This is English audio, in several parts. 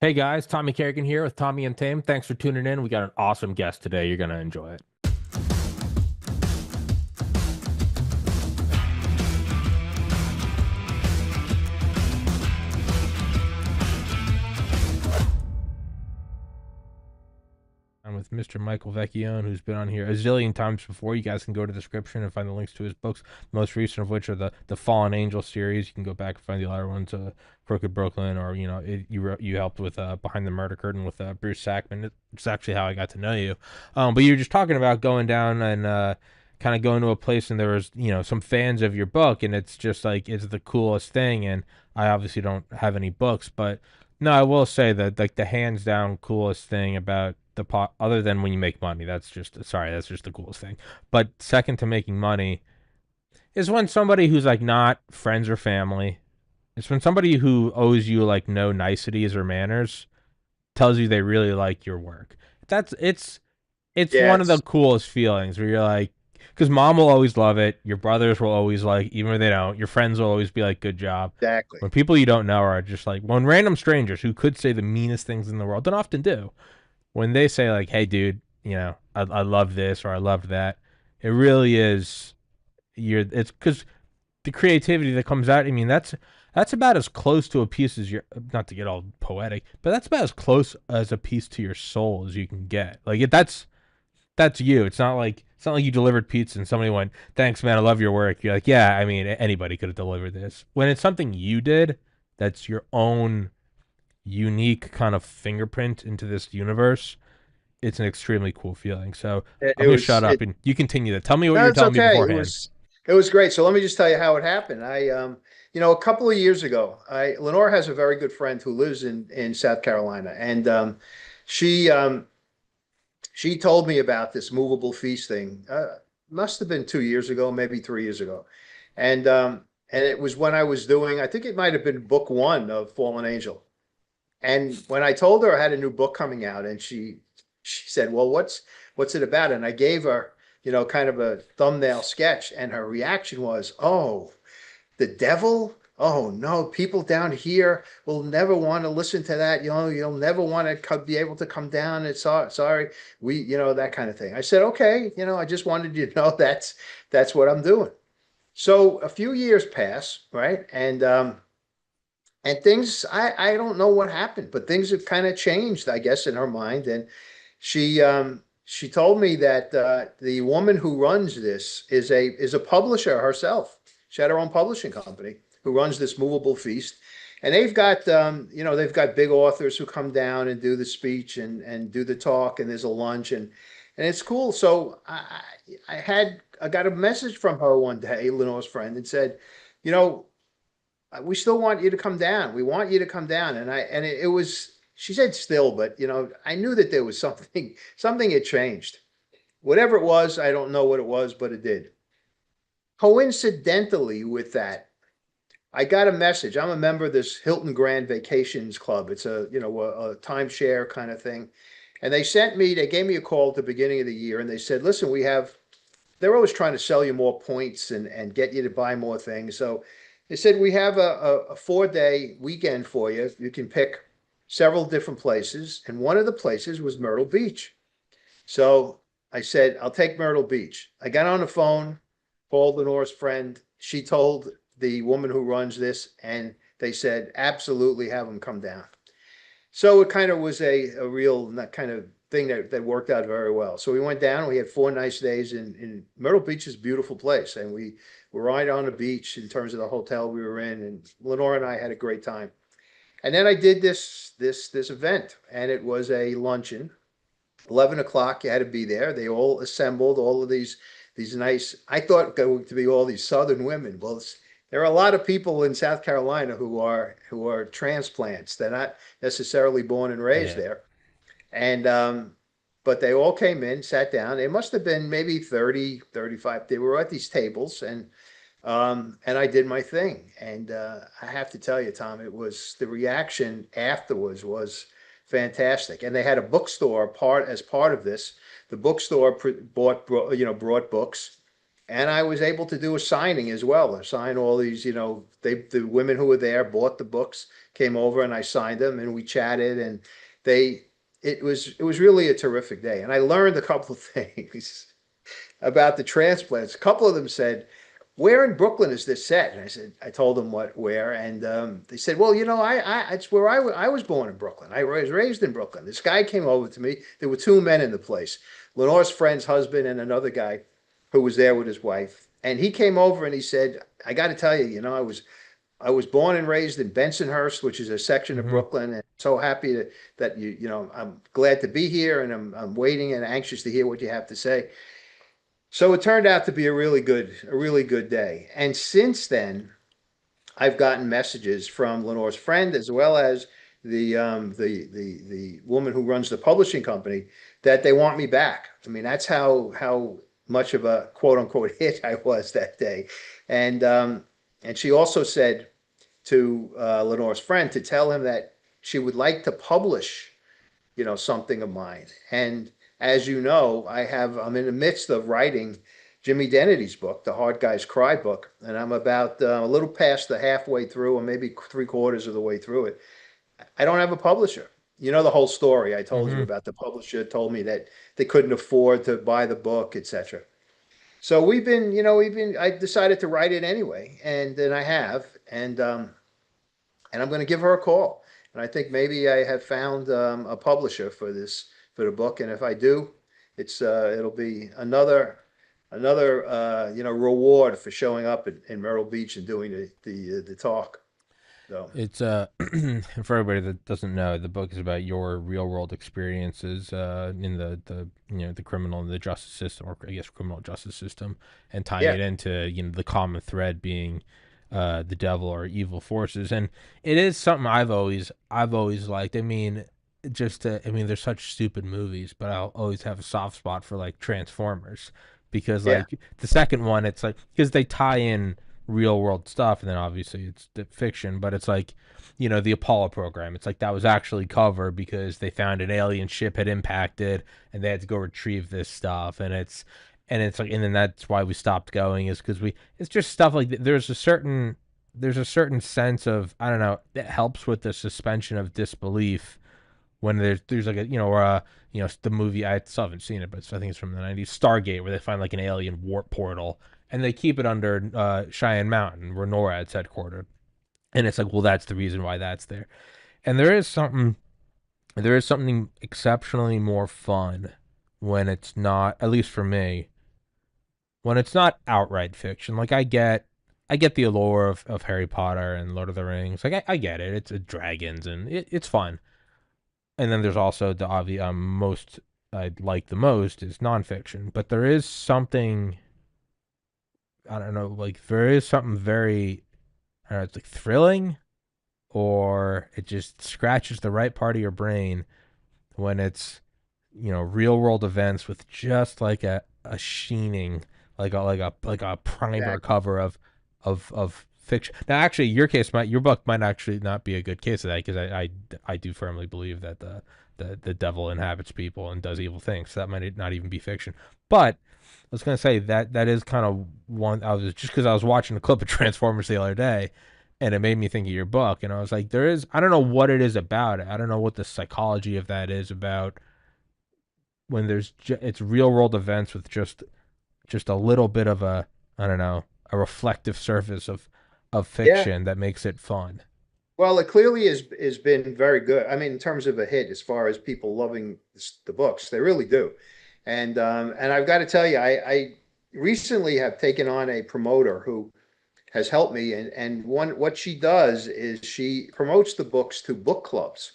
Hey guys, Tommy Carrigan here with Tommy Untamed. Thanks for tuning in. We got an awesome guest today. You're going to enjoy it. I'm with Mr. Michael Vecchione, who's been on here a zillion times before. You guys can go to the description and find the links to his books, the most recent of which are the Fallen Angel series. You can go back and find the other ones, Crooked Brooklyn, or you helped with Behind the Murder Curtain with Bruce Sackman. It's actually how I got to know you. But you were just talking about going down and kind of going to a place, and there was some fans of your book, and it's just like it's the coolest thing. And I obviously don't have any books, but no, I will say that like the hands down coolest thing about the pot, other than when you make money, that's just the coolest thing. But second to making money is when somebody who's like not friends or family, it's when somebody who owes you like no niceties or manners tells you they really like your work. It's Yeah, one of the coolest feelings where you're like, because mom will always love it, your brothers will always like, even if they don't, your friends will always be like, good job. exactly. When people you don't know are just like, when random strangers who could say the meanest things in the world, don't often do, when they say like, "Hey, dude, I love this or I loved that," it really is. It's because the creativity that comes out. I mean, that's about as close to a piece as your. Not to get all poetic, but that's about as close as a piece to your soul as you can get. That's you. It's not like you delivered pizza and somebody went, "Thanks, man, I love your work." You're like, "Yeah, I mean, anybody could have delivered this." When it's something you did, that's your own unique kind of fingerprint into this universe, it's an extremely cool feeling. So It, I'm it gonna was shut up it. and you continue that. Tell me what you No, were it's telling me okay. beforehand. It was great. So let me just tell you how it happened. A couple of years ago, I Lenore has a very good friend who lives in South Carolina, and she she told me about this movable feast thing. Must have been 2 years ago, maybe 3 years ago, and it was when I was doing. I think it might have been book one of Fallen Angel. And when I told her I had a new book coming out, and she said, "Well, what's it about?" And I gave her, kind of a thumbnail sketch, and her reaction was, "Oh, the devil? Oh no, people down here will never want to listen to that. You'll never want to be able to come down. It's sorry, that kind of thing." I said, "Okay, I just wanted you to know that's what I'm doing." So a few years pass, right? And things, I don't know what happened, but things have kind of changed, I guess, in her mind. And she told me that the woman who runs this is a publisher herself. She had her own publishing company who runs this movable feast, and they've got big authors who come down and do the speech and do the talk, and there's a lunch and it's cool. So I got a message from her one day, Lenore's friend, and said, you know, we still want you to come down. We want you to come down. And it was, she said still, but I knew that there was something had changed. Whatever it was, I don't know what it was, but it did. Coincidentally with that, I got a message. I'm a member of this Hilton Grand Vacations Club. It's a timeshare kind of thing. And they gave me a call at the beginning of the year and they said, listen, they're always trying to sell you more points and get you to buy more things. So they said, we have a 4-day weekend for you. You can pick several different places. And one of the places was Myrtle Beach. So I said, I'll take Myrtle Beach. I got on the phone, called Lenore's friend. She told the woman who runs this, and they said, absolutely have them come down. So it kind of was a real kind of thing that worked out very well. So we went down. We had 4 nice days in Myrtle Beach is a beautiful place, and we were right on the beach in terms of the hotel we were in. And Lenore and I had a great time. And then I did this event, and it was a luncheon. 11 o'clock, you had to be there. They all assembled. All of these nice. I thought going to be all these Southern women. Well, there are a lot of people in South Carolina who are transplants. They're not necessarily born and raised Yeah. there. And but they all came in, sat down. It must have been maybe 30, 35. They were at these tables and I did my thing. And I have to tell you, Tom, it was the reaction afterwards was fantastic. And they had a bookstore part as part of this. The bookstore brought books, And I was able to do a signing as well. I signed all these, the women who were there bought the books, came over and I signed them and we chatted and they, it was really a terrific day. And I learned a couple of things about the transplants. A couple of them said, "Where in Brooklyn is this set?" And I told them where, and they said, "Well, it's where I was born in Brooklyn. I was raised in Brooklyn." This guy came over to me. There were two men in the place, Lenore's friend's husband and another guy who was there with his wife. And he came over and he said, "I got to tell you, I was born and raised in Bensonhurst, which is a section of Hmm. Brooklyn, and so happy that I'm glad to be here, and I'm waiting and anxious to hear what you have to say." So it turned out to be a really good day. And since then, I've gotten messages from Lenore's friend as well as the woman who runs the publishing company that they want me back. I mean, that's how much of a quote unquote hit I was that day. And she also said to Lenore's friend to tell him that she would like to publish something of mine. And as you know, I'm in the midst of writing Jimmy Dennety's book, The Hard Guys Cry book, and I'm about a little past the halfway through, or maybe three-quarters of the way through it. I don't have a publisher. You know the whole story I told you Hmm. about. The publisher told me that they couldn't afford to buy the book, etc. So I decided to write it anyway, and then I have, and I'm going to give her a call. And I think maybe I have found a publisher for the book. And if I do, it'll be another reward for showing up in Myrtle Beach and doing the talk. So It's for everybody that doesn't know, the book is about your real world experiences in the criminal and the justice system, or I guess criminal justice system, and tying yeah, it into the common thread being the devil or evil forces. And it is something I've always liked. I mean, I mean, there's such stupid movies, but I'll always have a soft spot for like Transformers, because yeah, like the second one, it's like because they tie in real world stuff, and then obviously it's the fiction, but it's like the Apollo program, it's like that was actually covered because they found an alien ship had impacted and they had to go retrieve this stuff, and it's like, and then that's why we stopped going, is because it's just stuff like there's a certain sense of, I don't know, that helps with the suspension of disbelief when there's like a or the movie, I still haven't seen it, but I think it's from the 90s, Stargate, where they find like an alien warp portal and they keep it under Cheyenne Mountain where NORAD's headquartered, and it's like, well, that's the reason why that's there. And there is something exceptionally more fun when it's not, at least for me, when it's not outright fiction. Like I get the allure of Harry Potter and Lord of the Rings. Like I get it. It's dragons and it's fun. And then there's also the obvious, most I like the most is nonfiction. But there is something, I don't know, like there is something very, I don't know, it's like thrilling, or it just scratches the right part of your brain when it's real world events with just like a sheening, like a primer exactly. cover of fiction. Now, actually, your book might actually not be a good case of that, because I do firmly believe that the devil inhabits people and does evil things. So that might not even be fiction. But I was gonna say that is kind of one. I was just because I was watching a clip of Transformers the other day, and it made me think of your book, and I was like, I don't know what it is about it. I don't know what the psychology of that is about, when it's real world events with just a little bit of a, I don't know, a reflective surface of Yeah. fiction that makes it fun. Well, it clearly has been very good. I mean, in terms of a hit, as far as people loving the books, they really do. And I've got to tell you, I recently have taken on a promoter who has helped me. And what she does is she promotes the books to book clubs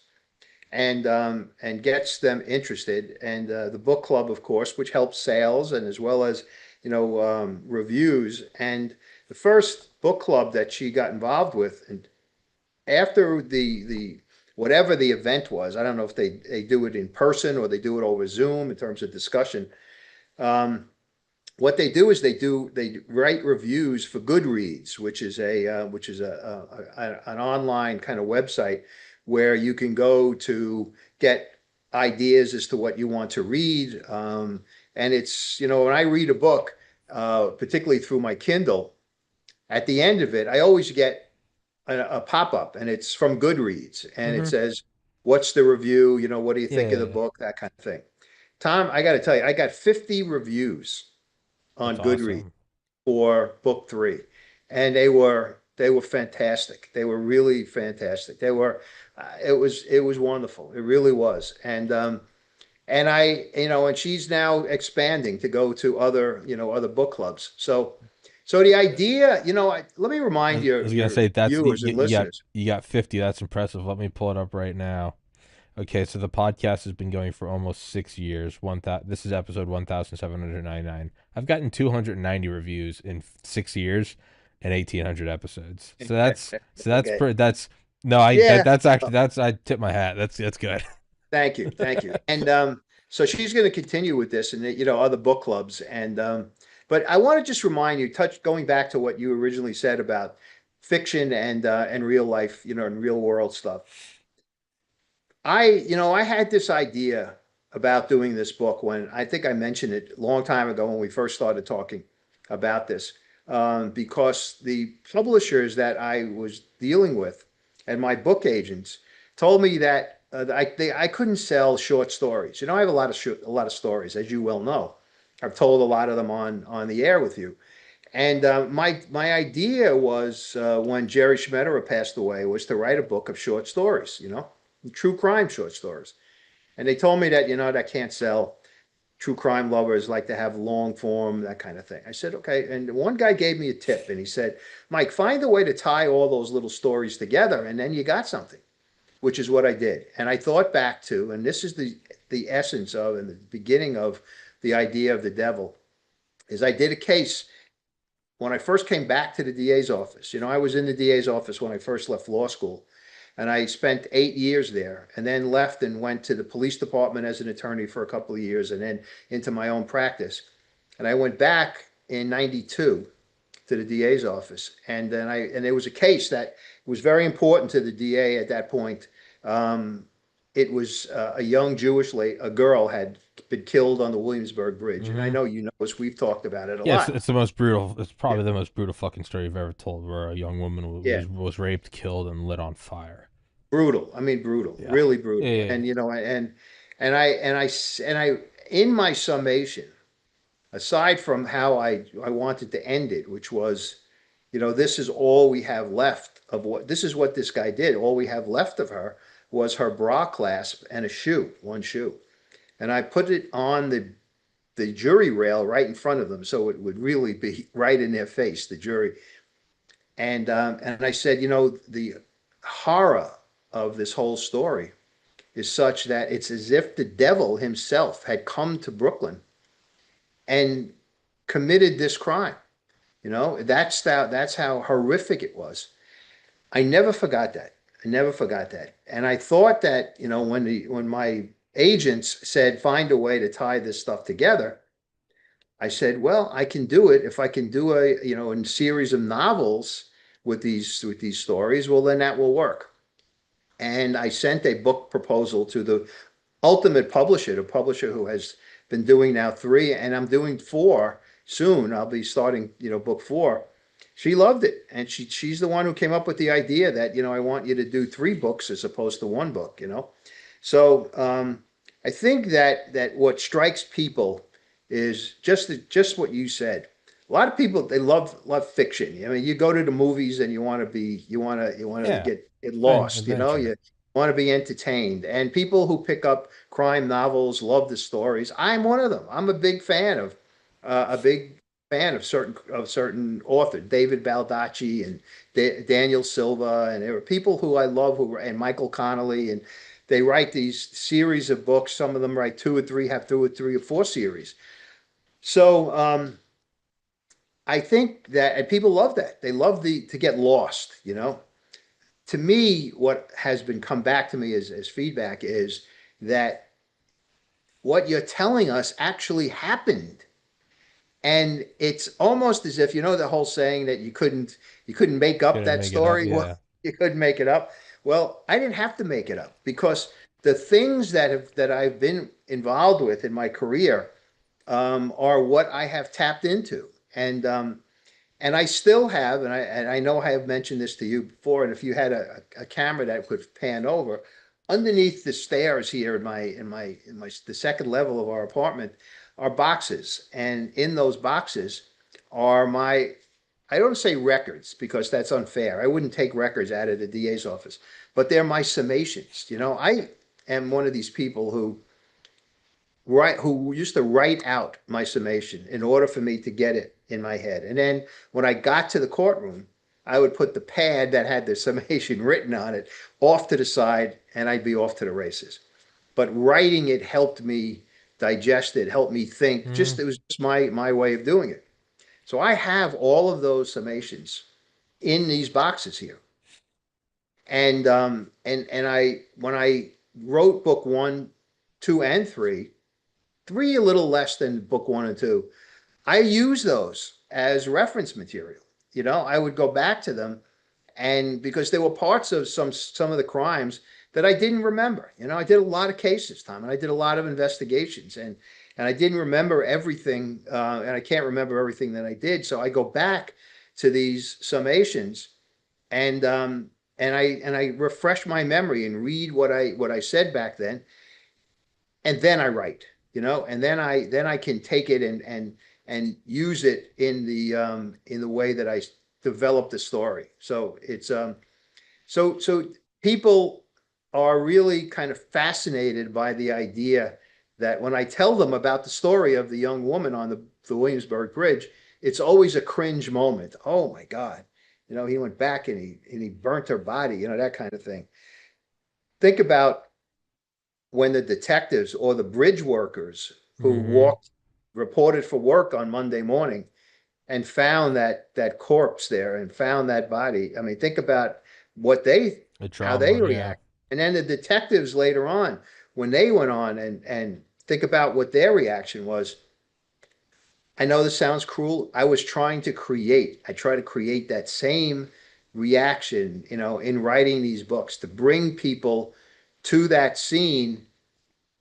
and gets them interested. And the book club, of course, which helps sales and as well as reviews. And the first book club that she got involved with, and after the whatever the event was, I don't know if they do it in person or they do it over Zoom in terms of discussion. Um, what they do is they write reviews for Goodreads, which is an online kind of website where you can go to get ideas as to what you want to read. And it's when I read a book, particularly through my Kindle, at the end of it, I always get a pop-up, and it's from Goodreads, and it Mm-hmm. says, "What's the review? You know, what do you think of the Yeah, book?" That kind of thing. Tom, I got to tell you, I got 50 reviews that's on Goodreads awesome. for book three, and they were fantastic. They were really fantastic. They were it was wonderful. It really was. And I, and she's now expanding to go to other book clubs. So the idea, let me remind I your was gonna say that's viewers and listeners. you got 50. That's impressive. Let me pull it up right now. Okay, so the podcast has been going for almost 6 years. This is episode 1,799. I've gotten 290 reviews in 6 years and 1,800 episodes. Okay. That's no, I Yeah. that's actually that's I tip my hat. That's good. Thank you. Thank you. And so she's going to continue with this and other book clubs. But I want to just remind you, going back to what you originally said about fiction and real life, and real world stuff. I had this idea about doing this book when I think I mentioned it a long time ago when we first started talking about this, because the publishers that I was dealing with and my book agents told me that I couldn't sell short stories. I have a lot of stories, as you well know. I've told a lot of them on the air with you. And my idea was, when Jerry Schmetterer passed away, was to write a book of short stories, true crime short stories. And they told me that, that can't sell. True crime lovers like to have long form, that kind of thing. I said, okay. And one guy gave me a tip, and he said, Mike, find a way to tie all those little stories together, and then you got something, which is what I did. And I thought back to, and this is the essence of, and the beginning of the idea of the devil, is I did a case when I first came back to the DA's office. I was in the DA's office when I first left law school, and I spent 8 years there, and then left and went to the police department as an attorney for a couple of years, and then into my own practice. And I went back in '92 to the DA's office, and there was a case that was very important to the DA at that point. It was a young a girl had been killed on the Williamsburg Bridge, and I Hmm. know as we've talked about it a Yes, lot. it's the most brutal. It's Yeah, probably the most brutal fucking story you've ever told, where a young woman yeah, was raped, killed, and lit on fire. brutal. I mean, brutal, Yeah. really Yeah. brutal. Yeah. And I in my summation, aside from how I wanted to end it, which was, this is all we have left of this is what this guy did. All we have left of her was her bra clasp and a shoe, one shoe. And I put it on the jury rail right in front of them, so it would really be right in their face, the jury. And I said, the horror of this whole story is such that it's as if the devil himself had come to Brooklyn and committed this crime. That's how horrific it was. I never forgot that. I never forgot that. And I thought that, when my agents said find a way to tie this stuff together, I said, well, I can do it if I can do a series of novels with these stories. Well, then that will work. And I sent a book proposal to the ultimate publisher, the publisher who has been doing now three, and I'm doing four soon. I'll be starting, book four. She loved it, and she's the one who came up with the idea that, I want you to do three books as opposed to one book. So I think that what strikes people is just what you said. A lot of people, they love fiction. I mean, you go to the movies and you want to Yeah. get Fun lost. adventure. You want to be entertained. And people who pick up crime novels love the stories. I'm one of them. I'm a big fan of certain authors, David Baldacci and Daniel Silva, and there are people who I love and Michael Connolly, and they write these series of books. Some of them write have two or three or four series. So I think that, and people love that. They love to get lost. To me, what has been come back to me as feedback is that what you're telling us actually happened. And it's almost as if, the whole saying that you couldn't make up Couldn't that make it up. story. Well, Yeah. you couldn't make it up. Well, I didn't have to make it up, because the things that I've been involved with in my career, are what I have tapped into. And I still have, and I know I have mentioned this to you before, and if you had a camera that could pan over, underneath the stairs here in my the second level of our apartment are boxes, and in those boxes are my, I don't say records because that's unfair. I wouldn't take records out of the DA's office, but they're my summations. I am one of these people who used to write out my summation in order for me to get it in my head. And then when I got to the courtroom, I would put the pad that had the summation written on it off to the side and I'd be off to the races. But writing it helped me digest it, helped me think. Mm. It was just my way of doing it. So I have all of those summations in these boxes here. And I when I wrote book one, two, and three a little less than book one and two, I use those as reference material. I would go back to them, and because there were parts of some of the crimes that I didn't remember. I did a lot of cases, Tom, and I did a lot of investigations, and I didn't remember everything, and I can't remember everything that I did. So I go back to these summations, and I refresh my memory and read what I said back then, and then I write. And then I can take it and use it in the way that I develop the story. So people are really kind of fascinated by the idea that when I tell them about the story of the young woman on the Williamsburg Bridge, it's always a cringe moment. Oh my God. He went back and he burnt her body, that kind of thing. Think about when the detectives or the bridge workers who Hmm. reported for work on Monday morning and found that corpse there and found that body. I mean, think about what The how they trauma, yeah. react. And then the detectives later on, when they went on and think about what their reaction was. I know this sounds cruel. I try to create that same reaction, in writing these books to bring people to that scene,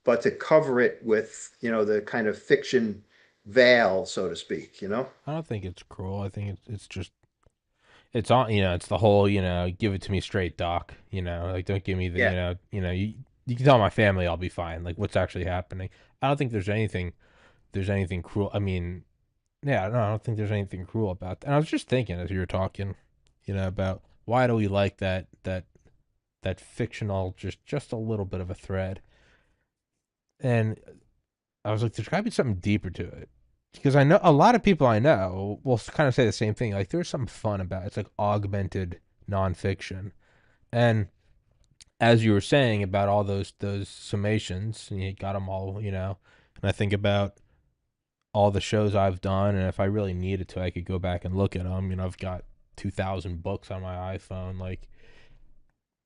but to cover it with, the kind of fiction veil, so to speak. I don't think it's cruel. I think it's just it's on. It's the whole. Give it to me straight, doc. Like don't give me the. Yeah. You can tell my family I'll be fine. Like what's actually happening. I don't think there's anything cruel. I mean, yeah, no, I don't think there's anything cruel about that. And I was just thinking as you were talking, about why do we like that fictional, just a little bit of a thread. And I was like, there's got to be something deeper to it. Because I know a lot of people I know will kind of say the same thing. Like, there's something fun about it. It's like augmented nonfiction. And as you were saying about all those summations, and you got them all, and I think about all the shows I've done, and if I really needed to, I could go back and look at them. I've got 2,000 books on my iPhone. Like,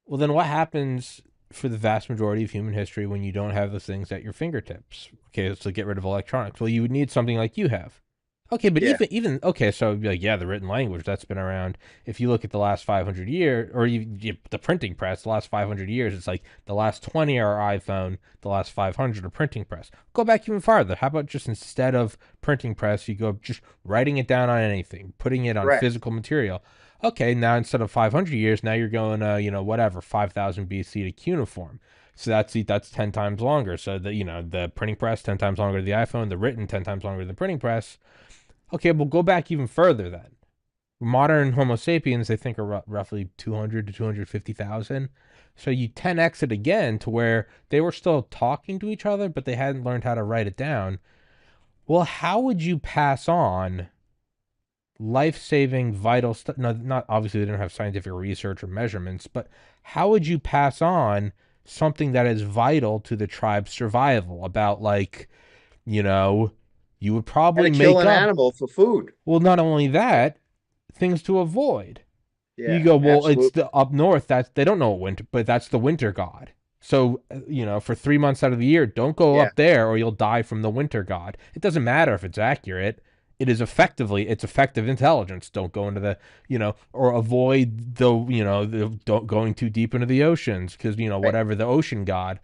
well, then what happens for the vast majority of human history when you don't have those things at your fingertips? Okay, so get rid of electronics. Well, you would need something like you have. Okay, but Yeah. even okay, so it'd be like, yeah, the written language that's been around. If you look at the last 500 years, or the printing press, the last 500 years, it's like the last 20 are iPhone, the last 500 are printing press. Go back even farther. How about just instead of printing press, you go just writing it down on anything, putting it on Correct. physical material. Okay, now instead of 500 years, now you're going, whatever, 5,000 BC to cuneiform. So that's 10 times longer. So the printing press 10 times longer than the iPhone, the written 10 times longer than the printing press. Okay, we'll go back even further then. Modern Homo sapiens, they think, are roughly 200 to 250,000. So you 10x it again to where they were still talking to each other, but they hadn't learned how to write it down. Well, how would you pass on life-saving, vital stuff? No, not obviously they don't have scientific research or measurements, but how would you pass on something that is vital to the tribe's survival? About like, you know, you would How probably to kill make an up. animal for food. Well, not only Yeah. that, things to avoid. You Yeah, go, well, it's absolutely. the up north. That's they don't know winter, but that's the winter god. So for 3 months out of the year, don't go Yeah. up there, or you'll die from the winter god. It doesn't matter if it's accurate. It's effective intelligence. Don't go into the or avoid the don't going too deep into the oceans because Right. whatever the ocean god.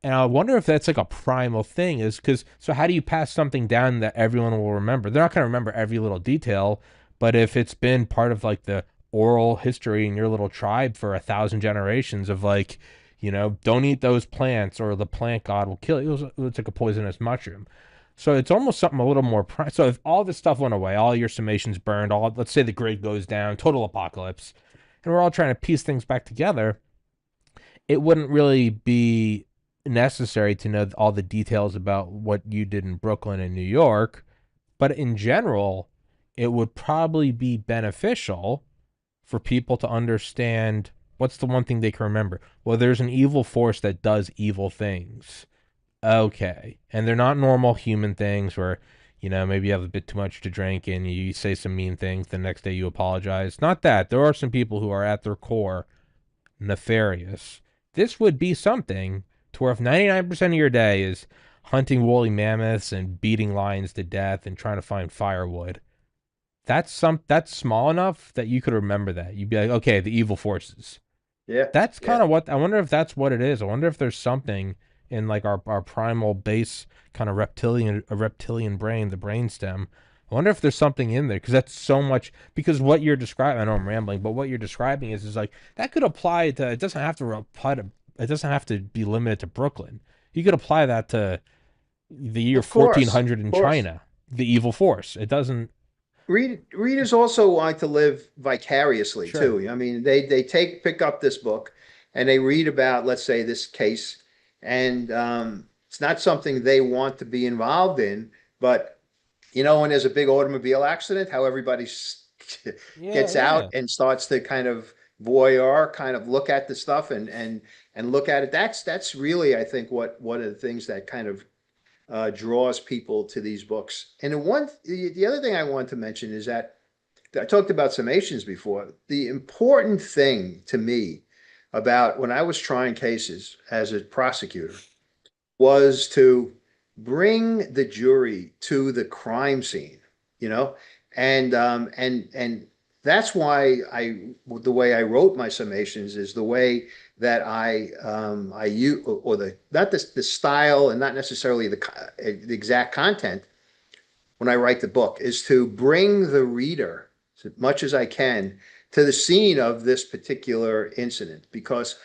And I wonder if that's like a primal thing, is because so how do you pass something down that everyone will remember? They're not going to remember every little detail, but if it's been part of like the oral history in your little tribe for 1,000 generations of like, don't eat those plants or the plant god will kill you. It's like a poisonous mushroom. So it's almost something a little more. So if all this stuff went away, all your summations burned, let's say the grid goes down, total apocalypse, and we're all trying to piece things back together, it wouldn't really be necessary to know all the details about what you did in Brooklyn and New York, but in general, it would probably be beneficial for people to understand what's the one thing they can remember. Well, there's an evil force that does evil things. Okay. And they're not normal human things where, maybe you have a bit too much to drink and you say some mean things, the next day you apologize. Not that. There are some people who are at their core nefarious. This would be something to where if 99% of your day is hunting woolly mammoths and beating lions to death and trying to find firewood, that's small enough that you could remember that. You'd be like, okay, the evil forces. Yeah, That's yeah. kind of what I wonder if that's what it is. I wonder if there's something in like our primal base kind of reptilian brain, the brainstem. I wonder if there's something in there because that's so much because what you're describing, I know I'm rambling, but what you're describing is like that could apply to it doesn't have to apply to it doesn't have to be limited to Brooklyn. You could apply that to the year Of 1400 in course. China, the evil force. It doesn't Readers also want to live vicariously sure. too. I mean, they pick up this book and they read about, let's say, this case, and it's not something they want to be involved in. But when there's a big automobile accident, how everybody Yeah, gets out yeah. and starts to kind of voyeur, kind of look at the stuff and look at it. That's really, I think, what one of the things that kind of draws people to these books. And the other thing I want to mention is that I talked about summations before. The important thing to me about when I was trying cases as a prosecutor was to bring the jury to the crime scene, you know, and that's why the way I wrote my summations is the way that I use or the not the style and not necessarily the exact content when I write the book is to bring the reader as much as I can to the scene of this particular incident because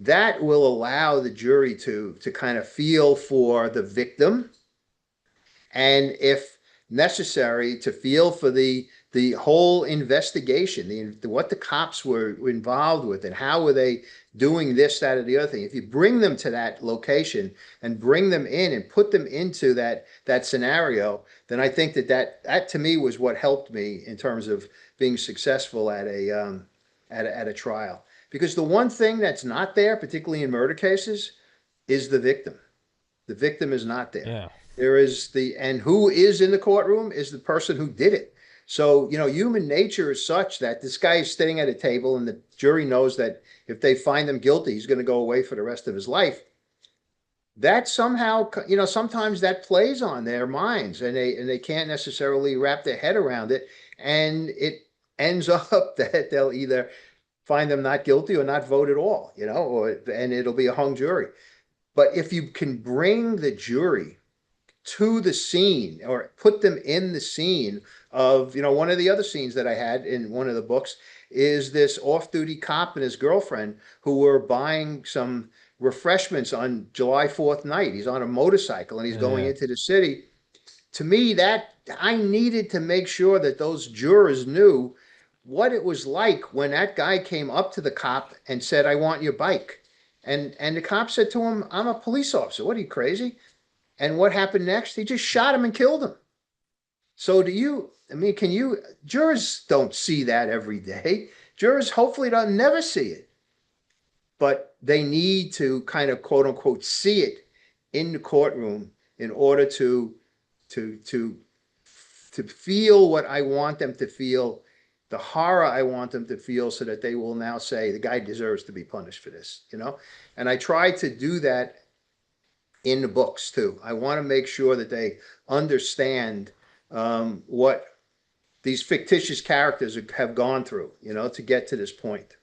that will allow the jury to kind of feel for the victim and if necessary to feel for the whole investigation, what the cops were involved with and how were they doing this, that, or the other thing. If you bring them to that location and bring them in and put them into that scenario, then I think that to me was what helped me in terms of being successful at a trial. Because the one thing that's not there, particularly in murder cases, is the victim. The victim is not there. Yeah. And who is in the courtroom is the person who did it. So, human nature is such that this guy is sitting at a table and the jury knows that if they find him guilty, he's going to go away for the rest of his life. That somehow, sometimes that plays on their minds and they can't necessarily wrap their head around it. And it ends up that they'll either find them not guilty or not vote at all, and it'll be a hung jury. But if you can bring the jury to the scene or put them in the scene of, one of the other scenes that I had in one of the books is this off-duty cop and his girlfriend who were buying some refreshments on July 4th night. He's on a motorcycle and he's going Yeah. into the city. To me, that I needed to make sure that those jurors knew what it was like when that guy came up to the cop and said, "I want your bike." And the cop said to him, "I'm a police officer. What are you, crazy?" And what happened next? He just shot him and killed him. So I mean, jurors don't see that every day. Jurors hopefully don't never see it, but they need to kind of quote unquote see it in the courtroom in order to, to, to feel what I want them to feel, the horror I want them to feel so that they will now say the guy deserves to be punished for this. And I try to do that in the books too. I want to make sure that they understand what these fictitious characters have gone through, to get to this point.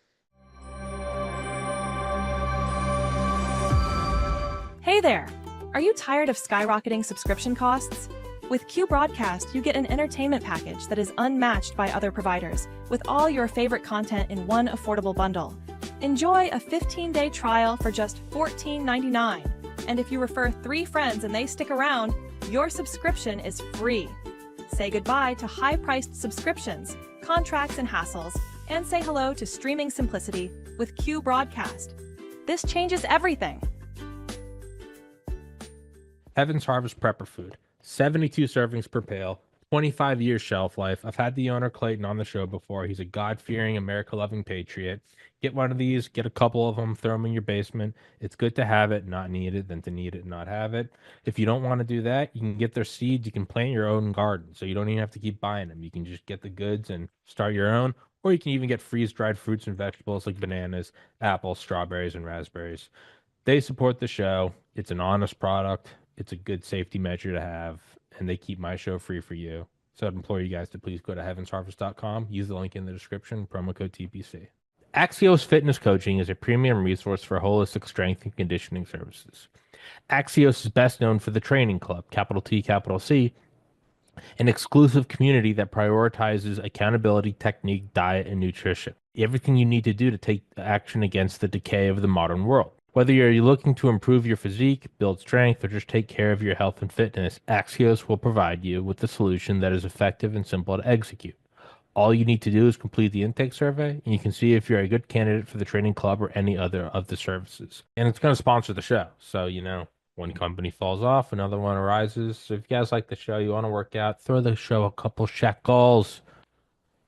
Hey there! Are you tired of skyrocketing subscription costs? With Q Broadcast, you get an entertainment package that is unmatched by other providers, with all your favorite content in one affordable bundle. Enjoy a 15-day trial for just $14.99. And if you refer 3 friends and they stick around, your subscription is free. Say goodbye to high-priced subscriptions, contracts, and hassles, and say hello to streaming simplicity with Q Broadcast. This changes everything. Heaven's Harvest Prepper Food, 72 servings per pail, 25 years shelf life. I've had the owner Clayton on the show before. He's a God-fearing, America-loving patriot. Get one of these, get a couple of them, throw them in your basement. It's good to have it, not need it, than to need it and not have it. If you don't want to do that, you can get their seeds. You can plant your own garden, so you don't even have to keep buying them. You can just get the goods and start your own, or you can even get freeze-dried fruits and vegetables like bananas, apples, strawberries, and raspberries. They support the show. It's an honest product. It's a good safety measure to have, and they keep my show free for you. So I'd implore you guys to please go to heavensharvest.com, use the link in the description, promo code TPC. Axios Fitness Coaching is a premium resource for holistic strength and conditioning services. Axios is best known for the Training Club, capital T, capital C, an exclusive community that prioritizes accountability, technique, diet, and nutrition. Everything you need to do to take action against the decay of the modern world. Whether you're looking to improve your physique, build strength, or just take care of your health and fitness, Axios will provide you with a solution that is effective and simple to execute. All you need to do is complete the intake survey, and you can see if you're a good candidate for the training club or any other of the services. And it's going to sponsor the show. So, one company falls off, another one arises. So if you guys like the show, you want to work out, throw the show a couple shekels.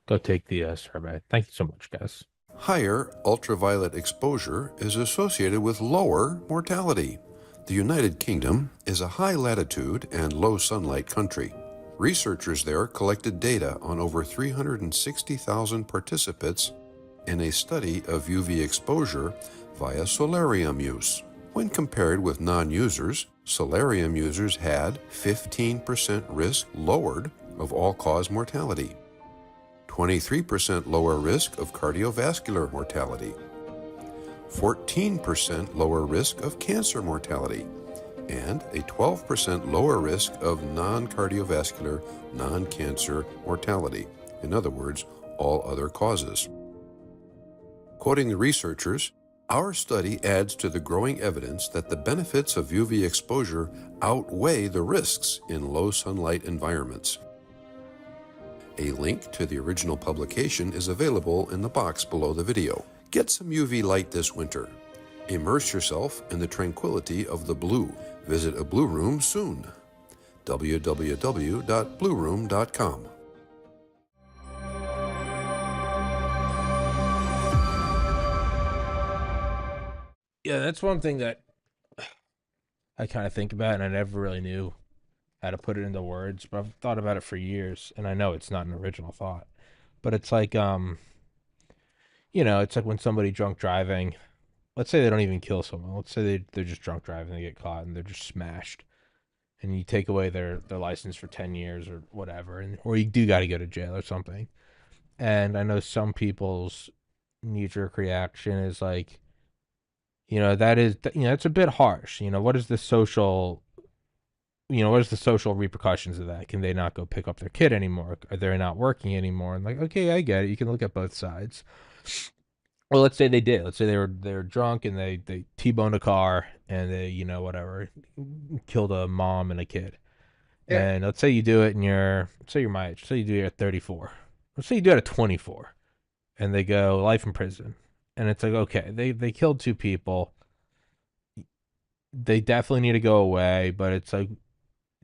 Go take the survey. Thank you so much, guys. Higher ultraviolet exposure is associated with lower mortality. The United Kingdom is a high latitude and low sunlight country. Researchers there collected data on over 360,000 participants in a study of UV exposure via solarium use. When compared with non-users, solarium users had 15% risk lowered of all-cause mortality, 23% lower risk of cardiovascular mortality, 14% lower risk of cancer mortality, and a 12% lower risk of non-cardiovascular, non-cancer mortality. In other words, all other causes. Quoting the researchers, our study adds to the growing evidence that the benefits of UV exposure outweigh the risks in low sunlight environments. A link to the original publication is available in the box below the video. Get some UV light this winter. Immerse yourself in the tranquility of the blue. Visit a Blue Room soon. www.blueroom.com. Yeah, that's one thing that I kind of think about, and I never really knew how to put it into words, but I've thought about it for years, and I know it's not an original thought. But it's like, it's like when somebody drunk driving, let's say they don't even kill someone. Let's say they're just drunk driving, they get caught, and they're just smashed. And you take away their license for 10 years or whatever, or you do got to go to jail or something. And I know some people's knee-jerk reaction is like, it's a bit harsh. What is the social repercussions of that? Can they not go pick up their kid anymore? Are they not working anymore? And like, okay, I get it. You can look at both sides. Well, let's say they did. Let's say they were drunk and they T-boned a car and they, whatever, killed a mom and a kid. Yeah. And let's say you do it and let's say you're my age. Let's say you do it at 34. Let's say you do it at 24 and they go life in prison. And it's like, okay, they killed 2 people. They definitely need to go away, but it's like,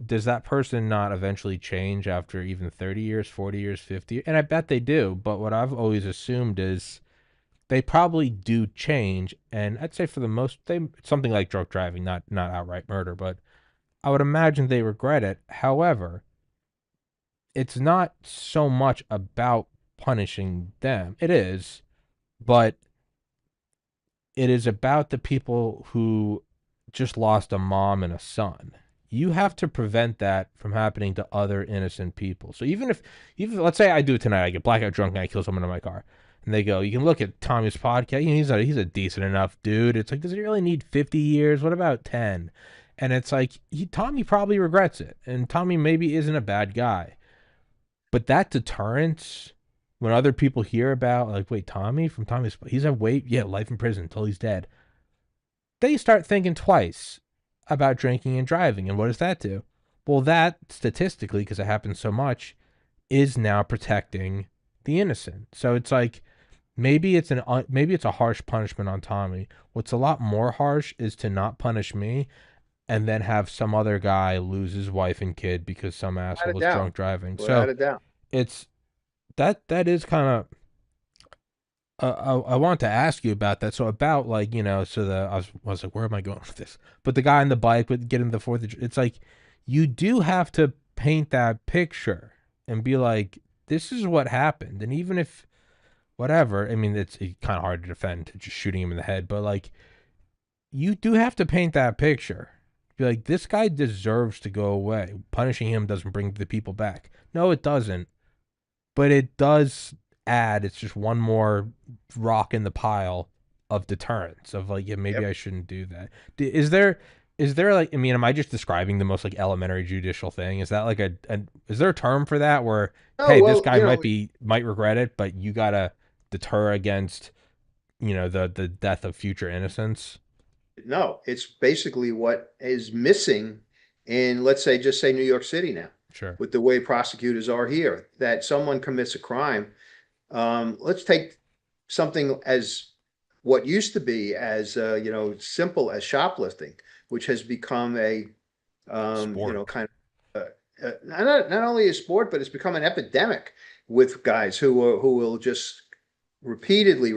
does that person not eventually change after even 30 years, 40 years, 50? And I bet they do, but what I've always assumed is they probably do change, and I'd say for the most, something like drunk driving, not outright murder, but I would imagine they regret it. However, it's not so much about punishing them. It is, but it is about the people who just lost a mom and a son. You have to prevent that from happening to other innocent people. So even let's say I do it tonight, I get blackout drunk and I kill someone in my car, And they go, you can look at Tommy's podcast. You know, he's a decent enough dude. It's like, does he really need 50 years? What about 10? And it's like, Tommy probably regrets it, and Tommy maybe isn't a bad guy. But that deterrence, when other people hear about, like, wait, Tommy from Tommy's, he's at life in prison until he's dead. They start thinking twice about drinking and driving. And what does that do? Well, that statistically, because it happens so much, is now protecting the innocent. So it's like, maybe it's a harsh punishment on Tommy. What's a lot more harsh is to not punish me and then have some other guy lose his wife and kid because some Without asshole a was doubt. drunk driving. Without So a doubt. it's that is kind of I want to ask you about that. So about, like, so I was like, where am I going with this? But the guy on the bike with getting the fourth, it's like, you do have to paint that picture and be like, this is what happened. And even if whatever, I mean, it's kind of hard to defend just shooting him in the head, but like, you do have to paint that picture. Be like, this guy deserves to go away. Punishing him doesn't bring the people back. No, it doesn't. But it does add, it's just one more rock in the pile of deterrence of like, yeah, maybe Yep. I shouldn't do that. Is there like, I mean, am I just describing the most like elementary judicial thing? Is that like is there a term for that where, Oh, hey, this well, guy might regret it, but you gotta deter against, the death of future innocence? no, it's basically what is missing in, let's say, just say New York City now, Sure. with the way prosecutors are here, that someone commits a crime. Let's take something as what used to be as, simple as shoplifting, which has become a, Sport. kind of, not only a sport, but it's become an epidemic with guys who will just repeatedly,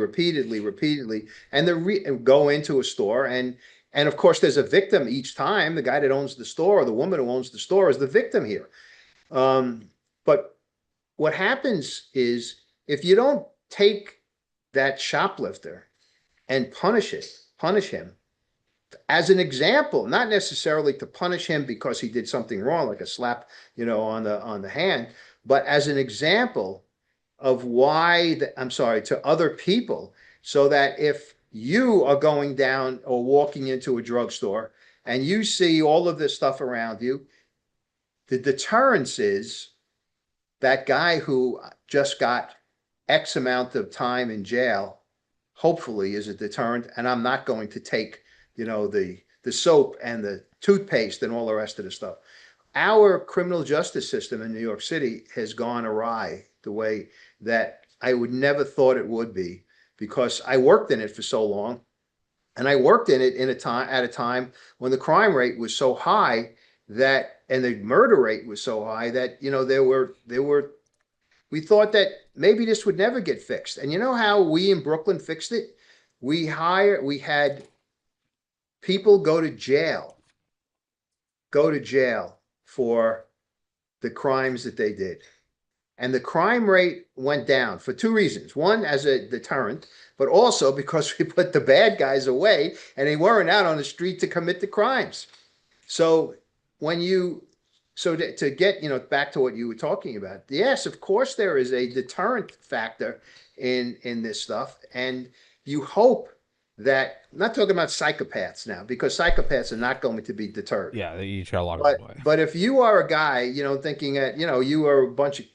and go into a store, and of course there's a victim each time. The guy that owns the store or the woman who owns the store is the victim here. But what happens is, if you don't take that shoplifter and punish him as an example, not necessarily to punish him because he did something wrong, like a slap, on the hand, but as an example of I'm sorry, to other people, so that if you are going down or walking into a drugstore and you see all of this stuff around you, the deterrence is that guy who just got X amount of time in jail, hopefully is a deterrent, and I'm not going to take, the soap and the toothpaste and all the rest of the stuff. Our criminal justice system in New York City has gone awry the way that I would never thought it would be, because I worked in it for so long, and I worked in it at a time when the crime rate was so high, that, and the murder rate was so high, that, we thought that maybe this would never get fixed. And you know how we in Brooklyn fixed it? We had people go to jail for the crimes that they did. And the crime rate went down for two reasons. One, as a deterrent, but also because we put the bad guys away and they weren't out on the street to commit the crimes. So when you, so to get, back to what you were talking about, yes, of course there is a deterrent factor in this stuff. And you hope that, I'm not talking about psychopaths now, because psychopaths are not going to be deterred. Yeah, they each got a lot of But them away. but if you are a guy, thinking that, you are a bunch of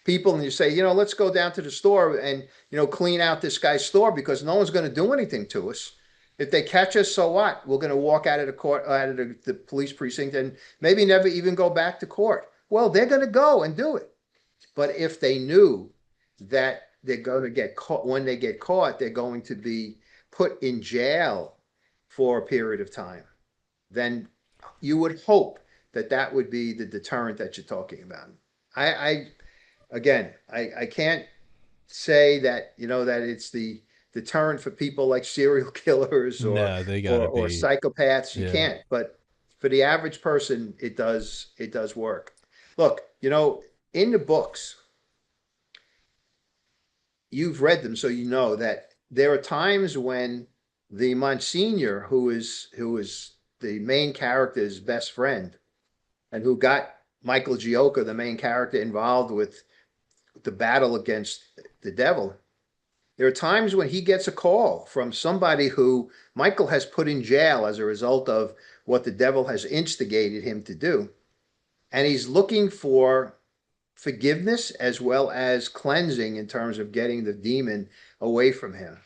people, and you say, let's go down to the store and, clean out this guy's store because no one's going to do anything to us. If they catch us, so what? We're going to walk out of the court, out of the police precinct, and maybe never even go back to court. Well, they're going to go and do it. But if they knew that they're going to get caught, when they get caught, they're going to be put in jail for a period of time, then you would hope that that would be the deterrent that you're talking about. I again, I can't say that, that it's the deterrent for people like serial killers or No, they gotta or be. psychopaths. You Yeah. can't. But for the average person, it does work. Look, in the books, you've read them, so you know that there are times when the Monsignor, who is the main character's best friend, and who got Michael Gioka, the main character, involved with the battle against the devil. There are times when he gets a call from somebody who Michael has put in jail as a result of what the devil has instigated him to do. And he's looking for forgiveness as well as cleansing in terms of getting the demon away from him.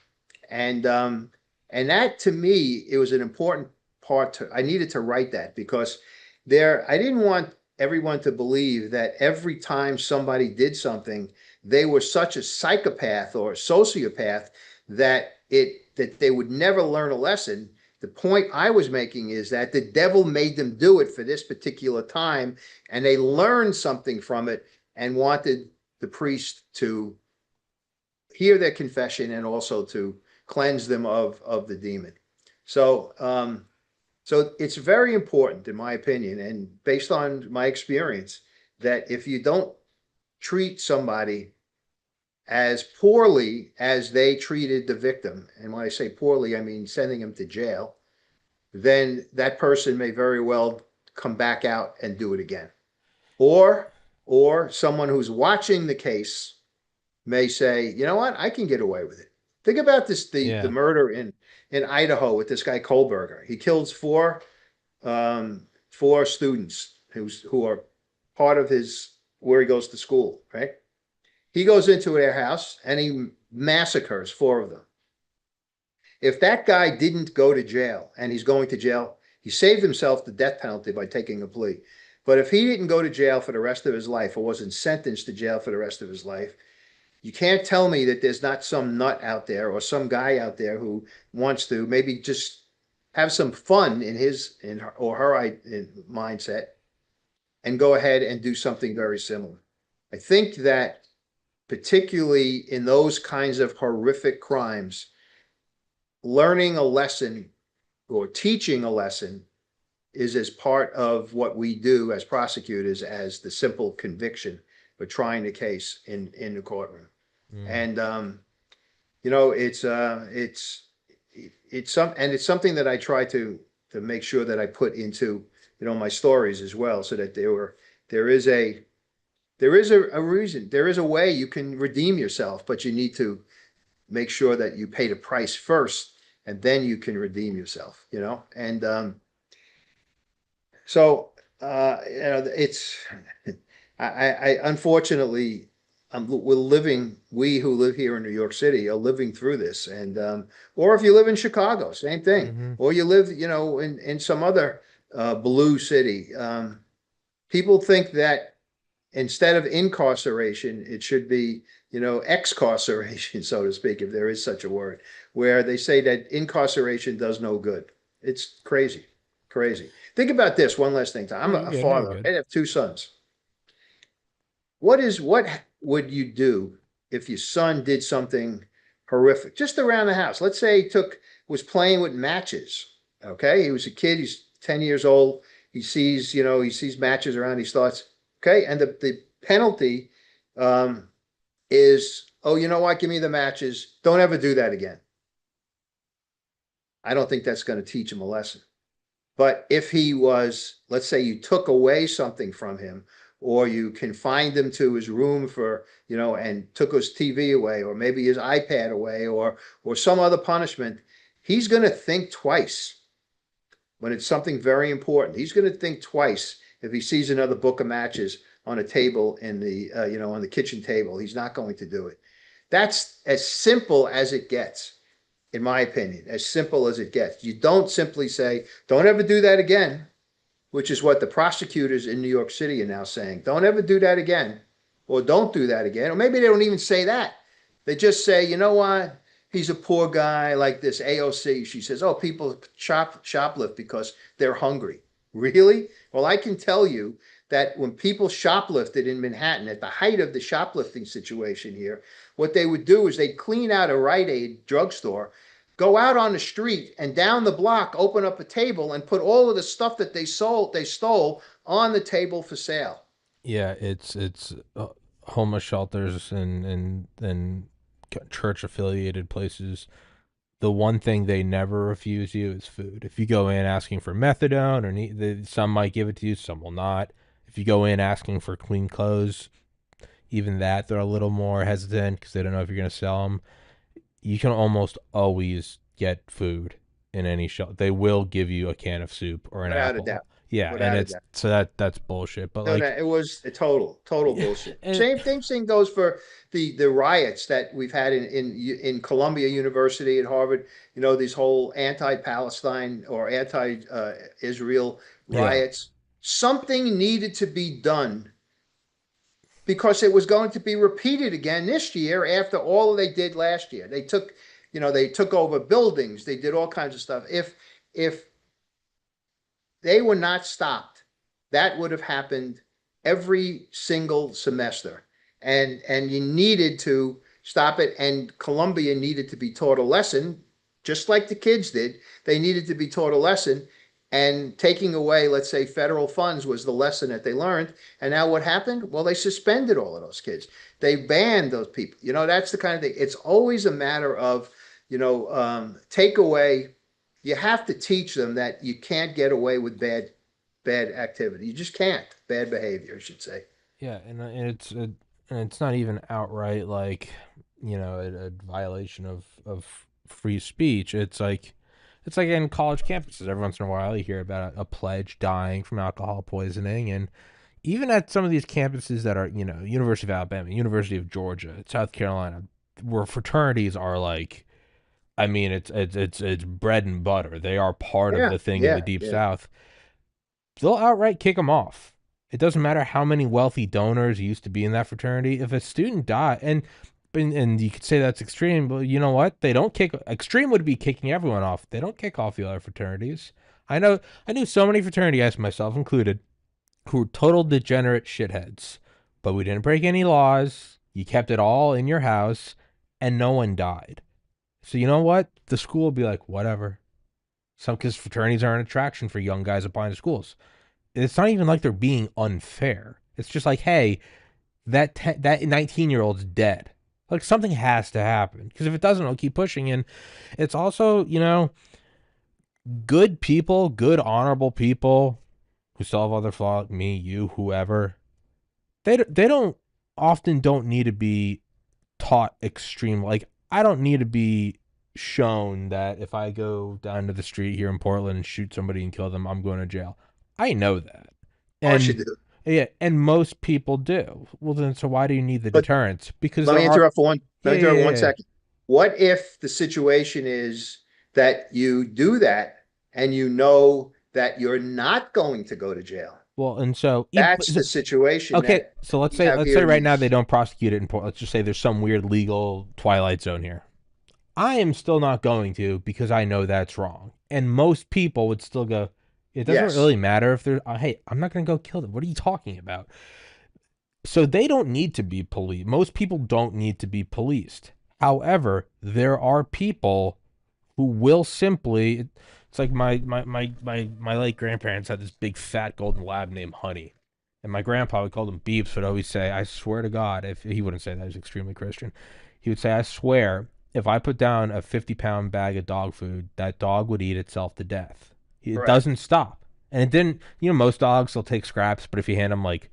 And that to me, it was an important part to, I needed to write that because I didn't want everyone to believe that every time somebody did something, they were such a psychopath or a sociopath that they would never learn a lesson. The point I was making is that the devil made them do it for this particular time, and they learned something from it and wanted the priest to hear their confession and also to cleanse them of the demon. So so it's very important, in my opinion, and based on my experience, that if you don't treat somebody as poorly as they treated the victim, and when I say poorly, I mean sending them to jail, then that person may very well come back out and do it again. Or someone who's watching the case may say, you know what, I can get away with it. Think about this, the murder in Idaho with this guy Kohlberger. He kills four students who are part of his where he goes to school, right? He goes into their house and he massacres four of them. If that guy didn't go to jail, and he's going to jail, he saved himself the death penalty by taking a plea. But if he didn't go to jail for the rest of his life or wasn't sentenced to jail for the rest of his life, you can't tell me that there's not some nut out there or some guy out there who wants to maybe just have some fun in his or her mindset and go ahead and do something very similar. I think that particularly in those kinds of horrific crimes, learning a lesson or teaching a lesson is as part of what we do as prosecutors as the simple conviction for trying the case in the courtroom. And you know, it's something that I try to make sure that I put into, you know, my stories as well, so that there is a reason, there is a way you can redeem yourself, but you need to make sure that you pay the price first, and then you can redeem yourself, you know? And so you know, it's I unfortunately we who live here in New York City are living through this. And or if you live in Chicago, same thing. Or you live, you know, in some other blue city. People think that instead of incarceration, it should be, you know, excarceration, so to speak, if there is such a word, where they say that incarceration does no good. It's crazy, crazy. Think about this one last thing. I'm a father. I have two sons. What would you do if your son did something horrific just around the house? Let's say he was playing with matches. Okay, he was a kid. He's 10 years old. He sees matches around. He starts. Okay, and the penalty is, oh, you know what? Give me the matches. Don't ever do that again. I don't think that's going to teach him a lesson. But if he was, let's say you took away something from him, or you confined him to his room for, you know, and took his TV away, or maybe his iPad away, or some other punishment, he's going to think twice when it's something very important. He's going to think twice if he sees another book of matches on a table in the, you know, on the kitchen table. He's not going to do it. That's as simple as it gets, in my opinion, as simple as it gets. You don't simply say, don't ever do that again, which is what the prosecutors in New York City are now saying. Don't ever do that again, or don't do that again. Or maybe they don't even say that. They just say, you know what? He's a poor guy, like this AOC. She says, oh, people shoplift because they're hungry. Really? Well, I can tell you that when people shoplifted in Manhattan at the height of the shoplifting situation here, what they would do is they'd clean out a Rite Aid drugstore, go out on the street and down the block, open up a table and put all of the stuff that they stole on the table for sale. Yeah, it's homeless shelters and church affiliated places. The one thing they never refuse you is food. If you go in asking for methadone, or some might give it to you, some will not. If you go in asking for clean clothes, even that they're a little more hesitant because they don't know if you're going to sell them. you can almost always get food in any shelter. They will give you a can of soup or an Without a apple. doubt. Yeah, and Without a it's doubt. so that's bullshit. But No, no, like, it was a total bullshit. and Same goes for the riots that we've had in Columbia University and Harvard. You know, these whole anti-Palestine or anti-Israel yeah, riots. Something needed to be done because it was going to be repeated again this year after all they did last year. They took over buildings, they did all kinds of stuff. If they were not stopped, that would have happened every single semester. And you needed to stop it. And Columbia needed to be taught a lesson, just like the kids did. They needed to be taught a lesson. And taking away, let's say, federal funds was the lesson that they learned. And now what happened? Well, they suspended all of those kids. They banned those people. That's the kind of thing. It's always a matter of, take away. You have to teach them that you can't get away with bad activity. You just can't. Bad behavior, I should say. yeah, and it's not even outright like a violation of free speech. It's like in college campuses. Every once in a while, you hear about a pledge dying from alcohol poisoning, and even at some of these campuses that are University of Alabama, University of Georgia, South Carolina, where fraternities are like. I mean, it's bread and butter. They are part of Yeah, the thing in the yeah, deep yeah. south. They'll outright kick them off. It doesn't matter how many wealthy donors used to be in that fraternity. If a student die, and you could say that's extreme, but you know what? They don't kick. Extreme would be kicking everyone off. They don't kick off the other fraternities. I knew so many fraternities, myself included, who were total degenerate shitheads. But we didn't break any laws. You kept it all in your house, and no one died. So you know what? The school will be like, whatever. Some because fraternities are an attraction for young guys applying to schools. It's not even like they're being unfair. It's just like, hey, that 19-year-old's dead. Like something has to happen because if it doesn't, it'll keep pushing. And it's also, good people, good honorable people who still have other flaws, me, you, whoever. They don't need to be taught extreme. Like I don't need to be shown that if I go down to the street here in Portland and shoot somebody and kill them, I'm going to jail. I know that. Of course you And do. yeah, and most people do. Well then so why do you need the But deterrence? Because let there me are interrupt for one. Let yeah, me interrupt yeah, one yeah. second. What if the situation is that you do that and you know that you're not going to go to jail? Well, and so, That's the situation okay, that so let's we say have let's here say in right now they these. don't prosecute it in Portland. Let's just say there's some weird legal twilight zone here. I am still not going to because I know that's wrong. And most people would still go, it doesn't Yes, really matter if they're, hey, I'm not going to go kill them. What are you talking about? So they don't need to be policed. Most people don't need to be policed. However, there are people who will simply, it's like my late grandparents had this big fat golden lab named Honey. And my grandpa, we called him Beeps, would always say, I swear to God, if he wouldn't say that, he was extremely Christian. He would say, I swear, if I put down a 50-pound bag of dog food, that dog would eat itself to death. It correct. doesn't stop. And it didn't, most dogs will take scraps, but if you hand them like,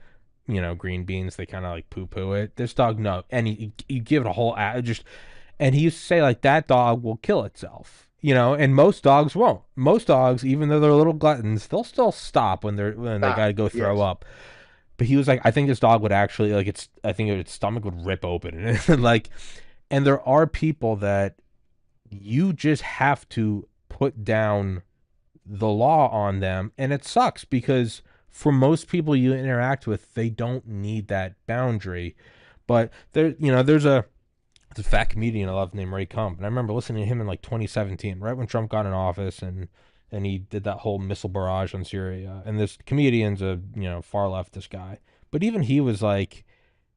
green beans, they kind of like poo poo it. This dog, no. And you give it a whole, and he used to say, like, that dog will kill itself. And most dogs won't. Most dogs, even though they're little gluttons, they'll still stop when they got Stop. to go throw Yes. up. But he was like, I think this dog would actually like I think its stomach would rip open, and like, and there are people that you just have to put down the law on them, and it sucks because for most people you interact with, they don't need that boundary. But there's a fat comedian I love named Ray Kump, and I remember listening to him in like 2017, right when Trump got in office, and he did that whole missile barrage on Syria. And this comedian's a far leftist guy, but even he was like,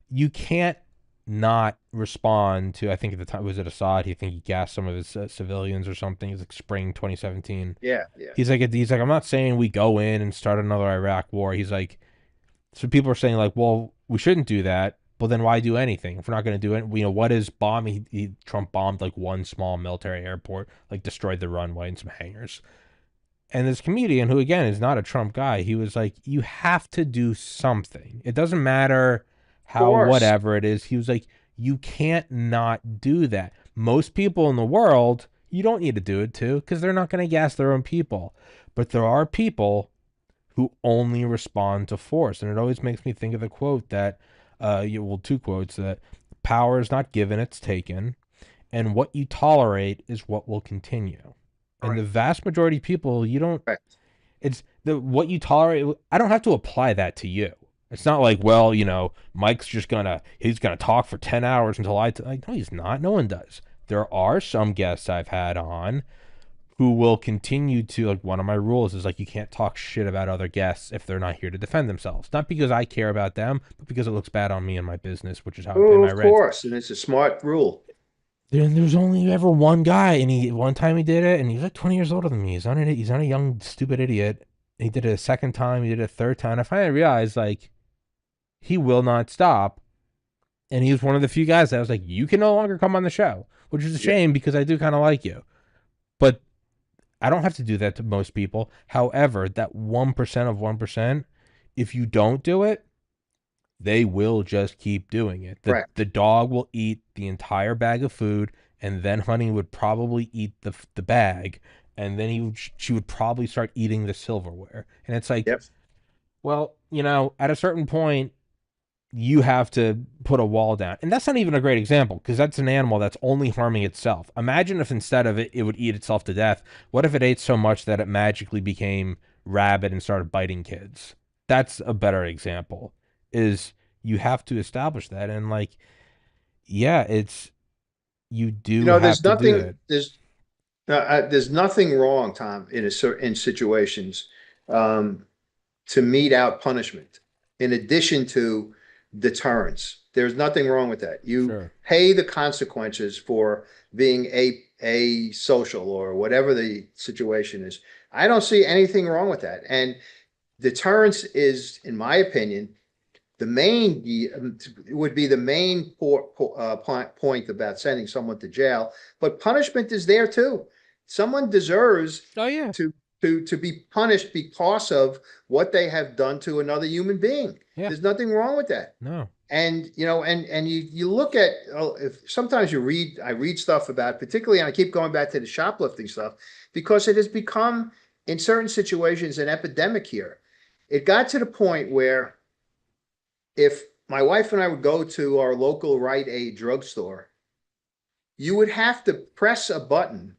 you can't not respond to. I think at the time was it Assad. He think he gassed some of his civilians or something. It's like spring 2017. Yeah, yeah. He's like I'm not saying we go in and start another Iraq war. He's like, so people are saying like, well, we shouldn't do that. But then why do anything if we're not going to do it? What is bombing? Trump bombed like one small military airport, like destroyed the runway and some hangars. And this comedian, who again is not a Trump guy, he was like, you have to do something. It doesn't matter Of how course. whatever it is. He was like, you can't not do that. Most people in the world, you don't need to do it to, because they're not going to gas their own people. But there are people who only respond to force. And it always makes me think of the quote that, two quotes, that power is not given, it's taken. And what you tolerate is what will continue. And the vast majority of people, you don't, Correct. it's what you tolerate. I don't have to apply that to you. It's not like, well, Mike's just he's gonna talk for 10 hours until like, no, he's not. No one does. There are some guests I've had on who will continue to, like, one of my rules is, like, you can't talk shit about other guests if they're not here to defend themselves. Not because I care about them, but because it looks bad on me and my business, which is how I pay Oh, my of rent. course, and it's a smart rule. There's only ever one guy, and one time he did it, and he's like 20 years older than me. He's not a young, stupid idiot. He did it a second time, he did it a third time. I finally realized, like, he will not stop. And he was one of the few guys that I was like, you can no longer come on the show, which is a shame because I do kind of like you. But I don't have to do that to most people. However, that 1% of 1%, if you don't do it, they will just keep doing it. The dog will eat the entire bag of food, and then Honey would probably eat the bag, and then she would probably start eating the silverware. And it's like, Yep. well, at a certain point, you have to put a wall down. And that's not even a great example, because that's an animal that's only harming itself. Imagine if instead of it would eat itself to death. What if it ate so much that it magically became rabid and started biting kids? That's a better example. Is you have to establish that. And, like, yeah, you do have to do it. There's nothing wrong, Tom, in situations to mete out punishment in addition to deterrence. There's nothing wrong with that. You pay the consequences for being a social or whatever the situation is. I don't see anything wrong with that. And deterrence is, in my opinion, would be the main point about sending someone to jail. But punishment is there too. Someone deserves to be punished because of what they have done to another human being. Yeah. There's nothing wrong with that. No. And you look at, if sometimes I read stuff about, particularly, and I keep going back to the shoplifting stuff, because it has become, in certain situations, an epidemic here. It got to the point where if my wife and I would go to our local Rite Aid drugstore, you would have to press a button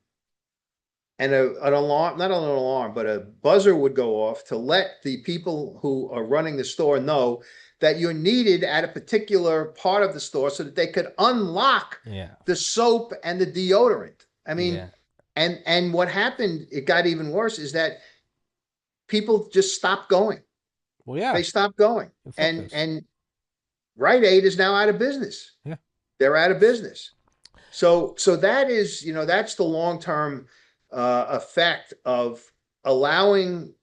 and an alarm, not an alarm, but a buzzer would go off to let the people who are running the store know that you're needed at a particular part of the store so that they could unlock the soap and the deodorant. I mean, and what happened, it got even worse, is that people just stopped going. Well, yeah. They stopped going. And Rite Aid is now out of business. Yeah. They're out of business. So that is, that's the long-term effect of allowing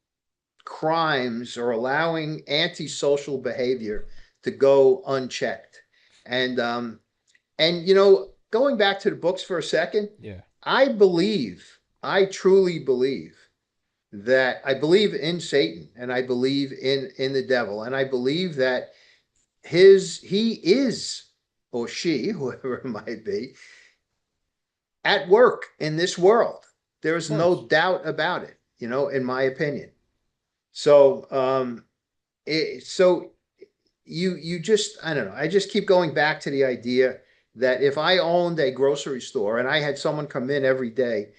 crimes or allowing antisocial behavior to go unchecked. And going back to the books for a second, I truly believe that I believe in Satan, and I believe in the devil, and I believe that he is, or she, whoever it might be, at work in this world. There's no doubt about it, in my opinion. So, you just, I don't know. I just keep going back to the idea that if I owned a grocery store and I had someone come in every day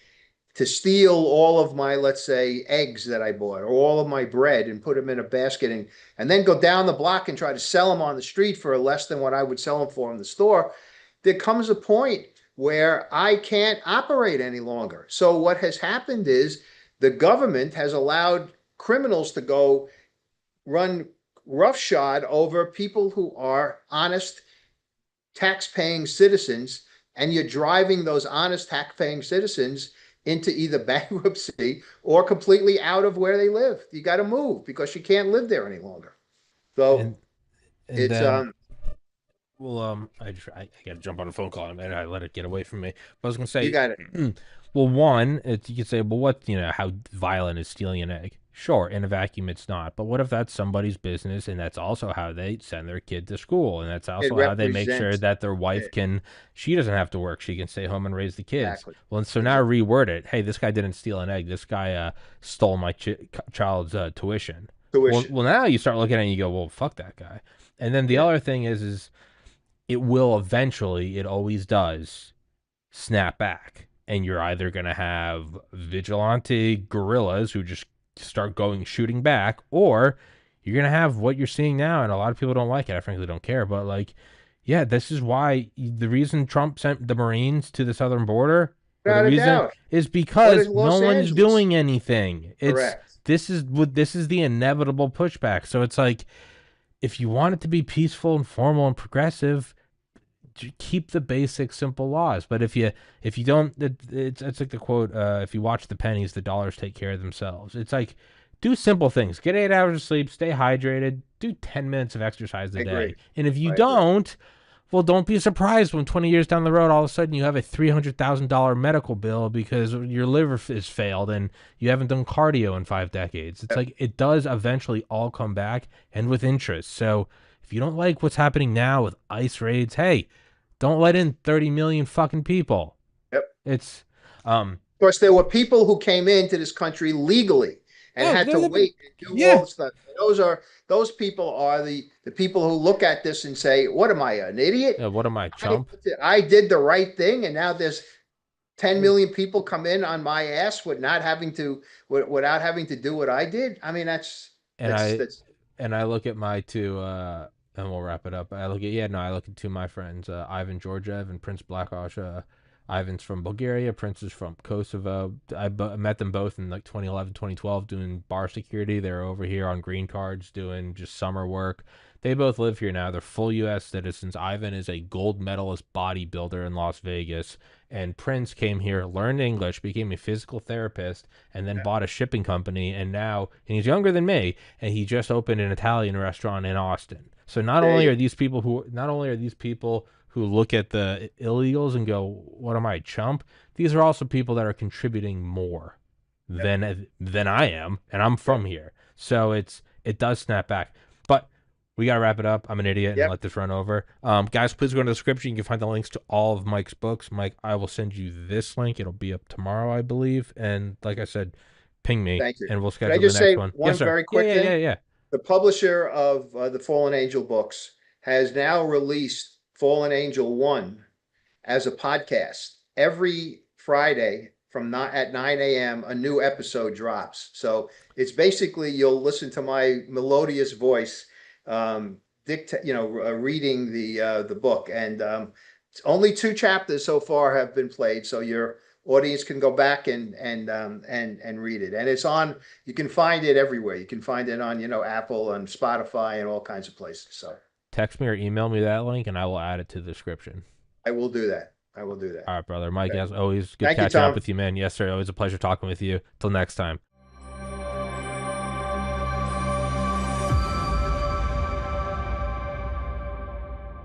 to steal all of my, let's say, eggs that I bought, or all of my bread, and put them in a basket, and then go down the block and try to sell them on the street for less than what I would sell them for in the store, there comes a point where I can't operate any longer. So what has happened is the government has allowed criminals to go run roughshod over people who are honest, tax-paying citizens, and you're driving those honest, tax-paying citizens into either bankruptcy or completely out of where they live. You got to move because you can't live there any longer. So it's then, I got to jump on a phone call and I let it get away from me. But I was gonna say, you got it. Well, one, you could say, well, what, how violent is stealing an egg? Sure, in a vacuum, it's not. But what if that's somebody's business and that's also how they send their kid to school? And that's It also how they make sure represents that their wife it. she doesn't have to work. She can stay home and raise the kids. Exactly. Well, and so now Exactly. reword it. Hey, this guy didn't steal an egg. This guy stole my child's tuition. Well, Tuition. well, now you start looking at it and you go, well, fuck that guy. And then the Yeah. other thing is it will eventually, it always does, snap back. And you're either going to have vigilante guerrillas who just start shooting back, or you're going to have what you're seeing now. And a lot of people don't like it. I frankly don't care. But, like, yeah, this is why the reason Trump sent the Marines to the southern border, or the Without a reason doubt. is What because is no Los one's Angeles? doing anything. Correct. This is the inevitable pushback. So it's like, if you want it to be peaceful and formal and progressive, keep the basic simple laws. But if you don't, it's like the quote, if you watch the pennies, the dollars take care of themselves. It's like, do simple things, get 8 hours of sleep, stay hydrated, do 10 minutes of exercise a I day. agree. And if you I agree. don't, well, don't be surprised when 20 years down the road, all of a sudden you have a $300,000 medical bill because your liver has failed and you haven't done cardio in 5 decades. It's Yep. like, it does eventually all come back, and with interest. So if you don't like what's happening now with ICE raids, hey, don't let in 30 million fucking people. Yep. It's um Of course, there were people who came into this country legally and yeah, had to wait and do all yeah. the stuff. Those people are the people who look at this and say, "What am I, an idiot? Yeah, what am I, chump? I did the right thing, and now there's 10 million people come in on my ass with not having to without having to do what I did." I mean, And I that's and I look at my two and we'll wrap it up. I look at two of my friends, Ivan Georgiev and Prince Blakosh. Ivan's from Bulgaria, Prince is from Kosovo. I met them both in like 2011, 2012 doing bar security. They're over here on green cards doing just summer work. They both live here now. They're full US citizens. Ivan is a gold medalist bodybuilder in Las Vegas, and Prince came here, learned English, became a physical therapist, and then bought a shipping company. And he's younger than me, and he just opened an Italian restaurant in Austin. So there you not only are these people who look at the illegals and go, "What am I, chump?" These are also people that are contributing more yep, than I am, and I'm yep, from here. So it does snap back. But we gotta wrap it up. I'm an idiot and yep. let this run over. Guys, please go into the description. You can find the links to all of Mike's books. Mike, I will send you this link. It'll be up tomorrow, I believe. And like I said, ping me Thank you. and we'll Can I schedule the just next say one. Yes, one sir. very Yeah, quick yeah, thing? yeah, yeah. The publisher of the Fallen Angel books has now released Fallen Angel 1 as a podcast. Every Friday at 9 a.m., a new episode drops. So it's basically you'll listen to my melodious voice, reading the book. And only 2 chapters so far have been played. So your audience can go back and read it. And it's on. You can find it everywhere. You can find it on Apple and Spotify and all kinds of places. So Text me or email me that link and I will add it to the description. I will do that. I will do that. All right, brother. Mike, Okay. as always, good Thank you, catching up Tom. with you, man. Yes, sir. Always a pleasure talking with you. Till next time.